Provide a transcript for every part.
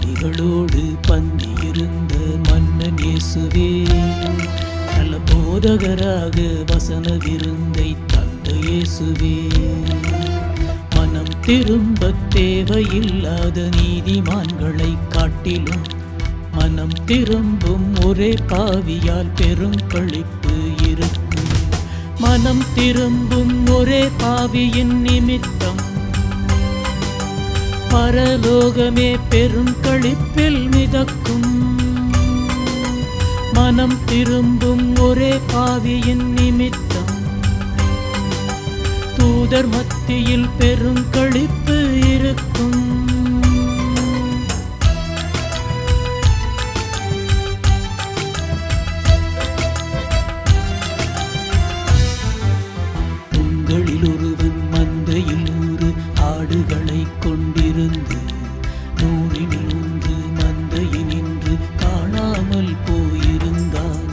பலிகளோடு பந்தியிருந்த மன்னன் இயேசுவே, நல்ல போதகராக வசன விருந்தை தந்த இயேசுவே, மனம் திரும்ப தேவையில்லாத நீதிமான்களை காட்டிலும் மனம் திரும்பும் ஒரே பாவியால் பெருங்களிப்பு இருக்கும். மனம் திரும்பும் ஒரே பாவியின் நிமித்தம் பரலோகமே பெருங்களிப்பில் மிதக்கும். மனம் திரும்பும் ஒரே பாவியின் நிமித்தம் தூதர் மத்தியில் பெருங்களிப்பு இருக்கும். உங்களில் ஒருவன் மந்தையில் 100 ஆடுகளை கொண்டிருந்து 100 ஒன்று மந்தையினின்று காணாமல் போயிருந்தான்.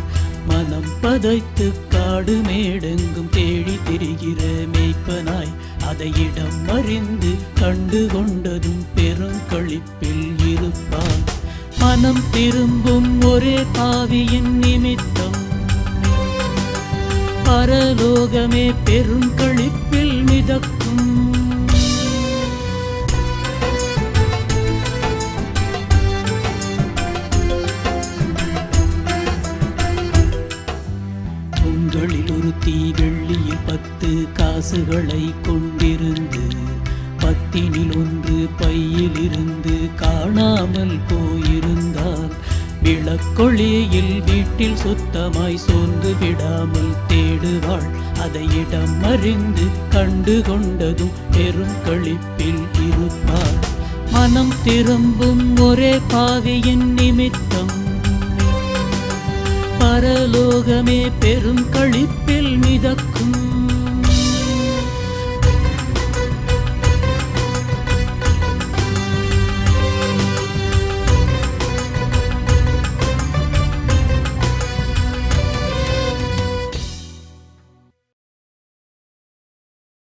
மனம் பதைத்து காடு மேடெங்கும் தேடி திரிகிற மேய்ப்பனாய் அதை இடம் அறிந்து கண்டு கொண்டதும் பெருங்களிப்பில் இருப்பான். மனம் திரும்பும் ஒரே பாவியின் நிமித்தம் பரலோகமே பெருங்களிப்பில் மிதக்கும். உங்களில் ஒருத்தி வெள்ளியில் 10 காசுகளை கொண்டிருந்து 10 1 பையிலிருந்து காணாமல் போயிருந்தால், விளக்கொளியில் வீட்டில் சுத்தமாய் சோர்ந்து விடாமல் தேடுவாள். அதை இடம் அறிந்து கண்டு கொண்டதும் பெருங்களிப்பில் இருப்பாள். மனம் திரும்பும் ஒரே பாவியின் நிமித்தம் பரலோகமே பெருங்களிப்பில் மிதக்கும்.